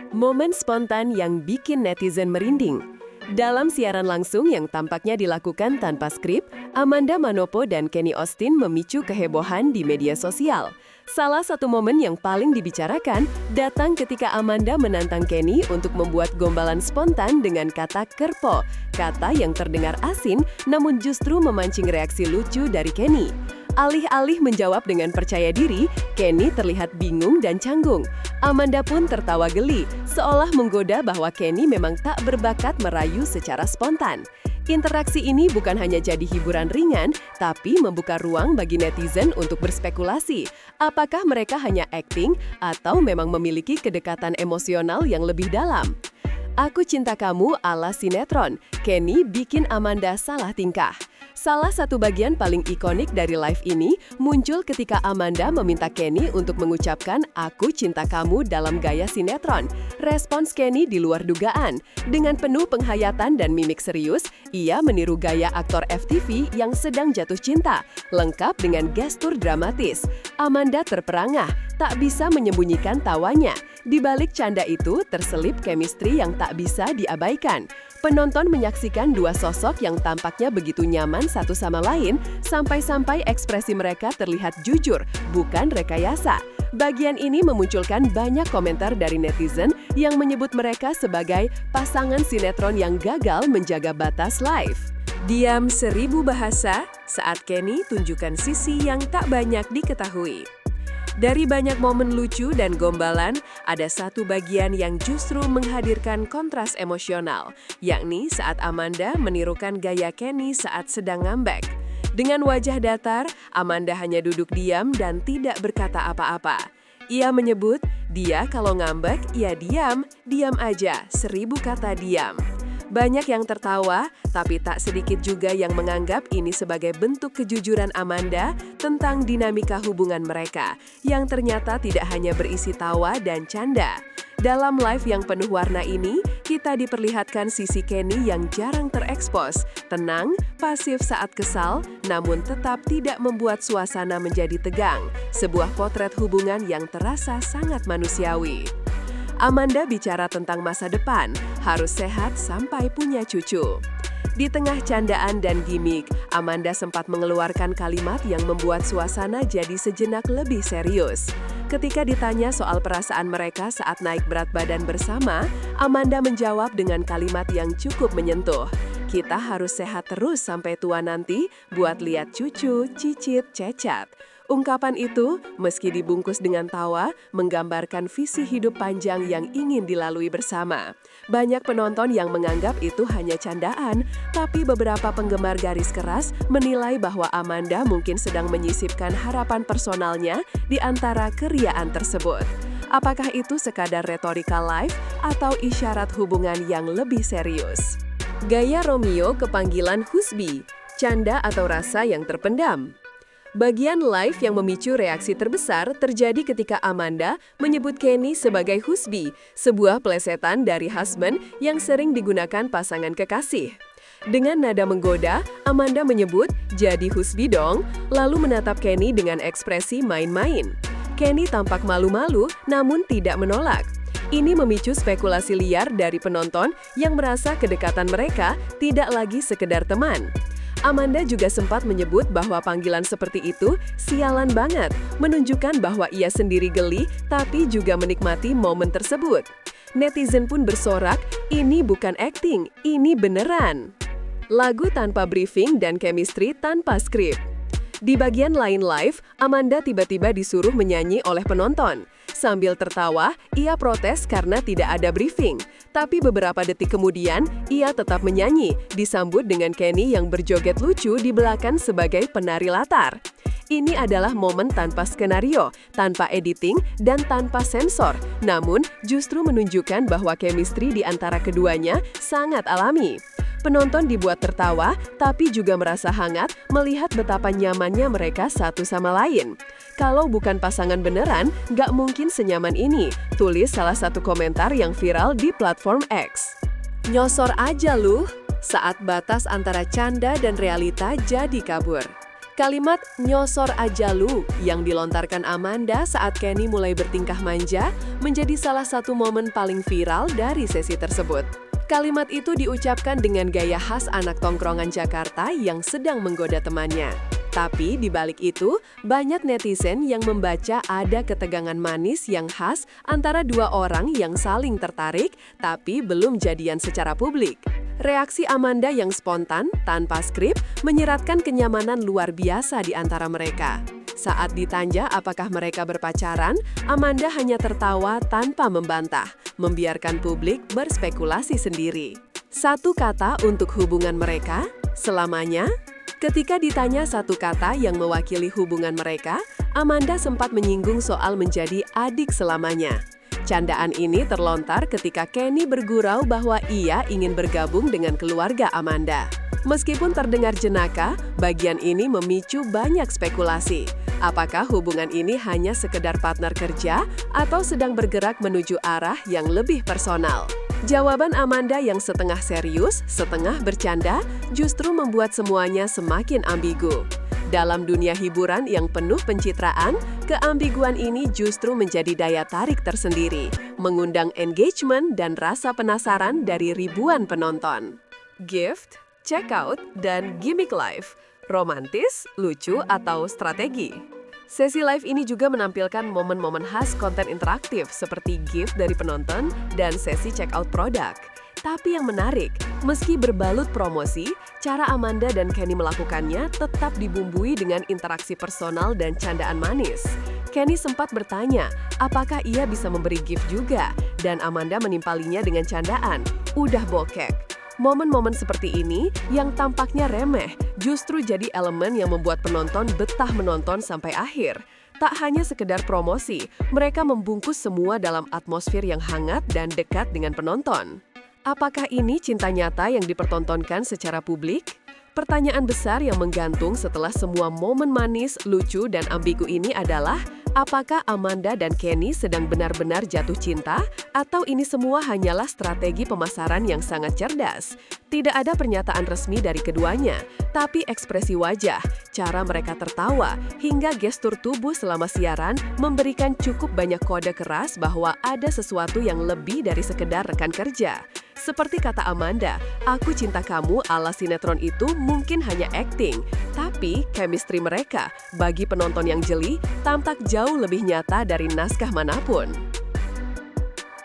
Momen spontan yang bikin netizen merinding. Dalam siaran langsung yang tampaknya dilakukan tanpa skrip, Amanda Manopo dan Kenny Austin memicu kehebohan di media sosial. Salah satu momen yang paling dibicarakan datang ketika Amanda menantang Kenny untuk membuat gombalan spontan dengan kata kerpo, kata yang terdengar asin namun justru memancing reaksi lucu dari Kenny. Alih-alih menjawab dengan percaya diri, Kenny terlihat bingung dan canggung. Amanda pun tertawa geli, seolah menggoda bahwa Kenny memang tak berbakat merayu secara spontan. Interaksi ini bukan hanya jadi hiburan ringan, tapi membuka ruang bagi netizen untuk berspekulasi. Apakah mereka hanya akting atau memang memiliki kedekatan emosional yang lebih dalam? Aku Cinta Kamu ala sinetron, Kenny bikin Amanda salah tingkah. Salah satu bagian paling ikonik dari live ini muncul ketika Amanda meminta Kenny untuk mengucapkan "Aku cinta kamu" dalam gaya sinetron. Respons Kenny di luar dugaan. Dengan penuh penghayatan dan mimik serius, ia meniru gaya aktor FTV yang sedang jatuh cinta, lengkap dengan gestur dramatis. Amanda terperangah, tak bisa menyembunyikan tawanya. Di balik canda itu terselip chemistry yang tak bisa diabaikan. Penonton menyaksikan dua sosok yang tampaknya begitu nyaman satu sama lain, sampai-sampai ekspresi mereka terlihat jujur, bukan rekayasa. Bagian ini memunculkan banyak komentar dari netizen yang menyebut mereka sebagai pasangan sinetron yang gagal menjaga batas live. Diam 1000 bahasa saat Kenny tunjukkan sisi yang tak banyak diketahui. Dari banyak momen lucu dan gombalan, ada satu bagian yang justru menghadirkan kontras emosional, yakni saat Amanda menirukan gaya Kenny saat sedang ngambek. Dengan wajah datar, Amanda hanya duduk diam dan tidak berkata apa-apa. Ia menyebut, dia kalau ngambek, ya diam aja, 1000 kata diam. Banyak yang tertawa, tapi tak sedikit juga yang menganggap ini sebagai bentuk kejujuran Amanda tentang dinamika hubungan mereka, yang ternyata tidak hanya berisi tawa dan canda. Dalam live yang penuh warna ini, kita diperlihatkan sisi Kenny yang jarang terekspos, tenang, pasif saat kesal, namun tetap tidak membuat suasana menjadi tegang. Sebuah potret hubungan yang terasa sangat manusiawi. Amanda bicara tentang masa depan, harus sehat sampai punya cucu. Di tengah candaan dan gimik, Amanda sempat mengeluarkan kalimat yang membuat suasana jadi sejenak lebih serius. Ketika ditanya soal perasaan mereka saat naik berat badan bersama, Amanda menjawab dengan kalimat yang cukup menyentuh. Kita harus sehat terus sampai tua nanti buat lihat cucu, cicit, cecat. Ungkapan itu, meski dibungkus dengan tawa, menggambarkan visi hidup panjang yang ingin dilalui bersama. Banyak penonton yang menganggap itu hanya candaan, tapi beberapa penggemar garis keras menilai bahwa Amanda mungkin sedang menyisipkan harapan personalnya di antara keriaan tersebut. Apakah itu sekadar retorika live atau isyarat hubungan yang lebih serius? Gaya Romeo ke panggilan Husby, canda atau rasa yang terpendam. Bagian live yang memicu reaksi terbesar terjadi ketika Amanda menyebut Kenny sebagai Husby, sebuah plesetan dari husband yang sering digunakan pasangan kekasih. Dengan nada menggoda, Amanda menyebut, "Jadi Husby dong," lalu menatap Kenny dengan ekspresi main-main. Kenny tampak malu-malu namun tidak menolak. Ini memicu spekulasi liar dari penonton yang merasa kedekatan mereka tidak lagi sekedar teman. Amanda juga sempat menyebut bahwa panggilan seperti itu sialan banget, menunjukkan bahwa ia sendiri geli tapi juga menikmati momen tersebut. Netizen pun bersorak, ini bukan akting, ini beneran. Lagu tanpa briefing dan chemistry tanpa skrip. Di bagian lain live, Amanda tiba-tiba disuruh menyanyi oleh penonton. Sambil tertawa, ia protes karena tidak ada briefing. Tapi beberapa detik kemudian, ia tetap menyanyi, disambut dengan Kenny yang berjoget lucu di belakang sebagai penari latar. Ini adalah momen tanpa skenario, tanpa editing, dan tanpa sensor. Namun, justru menunjukkan bahwa chemistry di antara keduanya sangat alami. Penonton dibuat tertawa, tapi juga merasa hangat melihat betapa nyamannya mereka satu sama lain. Kalau bukan pasangan beneran, nggak mungkin senyaman ini, tulis salah satu komentar yang viral di platform X. Nyosor aja lu, saat batas antara canda dan realita jadi kabur. Kalimat "nyosor aja lu" yang dilontarkan Amanda saat Kenny mulai bertingkah manja menjadi salah satu momen paling viral dari sesi tersebut. Kalimat itu diucapkan dengan gaya khas anak tongkrongan Jakarta yang sedang menggoda temannya. Tapi di balik itu, banyak netizen yang membaca ada ketegangan manis yang khas antara dua orang yang saling tertarik tapi belum jadian secara publik. Reaksi Amanda yang spontan, tanpa skrip, menyiratkan kenyamanan luar biasa di antara mereka. Saat ditanya apakah mereka berpacaran, Amanda hanya tertawa tanpa membantah, membiarkan publik berspekulasi sendiri. Satu kata untuk hubungan mereka, selamanya. Ketika ditanya satu kata yang mewakili hubungan mereka, Amanda sempat menyinggung soal menjadi adik selamanya. Candaan ini terlontar ketika Kenny bergurau bahwa ia ingin bergabung dengan keluarga Amanda. Meskipun terdengar jenaka, bagian ini memicu banyak spekulasi. Apakah hubungan ini hanya sekedar partner kerja atau sedang bergerak menuju arah yang lebih personal? Jawaban Amanda yang setengah serius, setengah bercanda, justru membuat semuanya semakin ambigu. Dalam dunia hiburan yang penuh pencitraan, keambiguan ini justru menjadi daya tarik tersendiri, mengundang engagement dan rasa penasaran dari ribuan penonton. Gift, checkout, dan gimmick live, romantis, lucu, atau strategi. Sesi live ini juga menampilkan momen-momen khas konten interaktif seperti gift dari penonton dan sesi checkout produk. Tapi yang menarik, meski berbalut promosi, cara Amanda dan Kenny melakukannya tetap dibumbui dengan interaksi personal dan candaan manis. Kenny sempat bertanya, apakah ia bisa memberi gift juga? Dan Amanda menimpalinya dengan candaan, udah bokek. Momen-momen seperti ini, yang tampaknya remeh, justru jadi elemen yang membuat penonton betah menonton sampai akhir. Tak hanya sekedar promosi, mereka membungkus semua dalam atmosfer yang hangat dan dekat dengan penonton. Apakah ini cinta nyata yang dipertontonkan secara publik? Pertanyaan besar yang menggantung setelah semua momen manis, lucu, dan ambigu ini adalah, apakah Amanda dan Kenny sedang benar-benar jatuh cinta? Atau ini semua hanyalah strategi pemasaran yang sangat cerdas? Tidak ada pernyataan resmi dari keduanya, tapi ekspresi wajah, cara mereka tertawa, hingga gestur tubuh selama siaran memberikan cukup banyak kode keras bahwa ada sesuatu yang lebih dari sekedar rekan kerja. Seperti kata Amanda, aku cinta kamu ala sinetron itu mungkin hanya akting, tapi chemistry mereka bagi penonton yang jeli tampak jauh lebih nyata dari naskah manapun.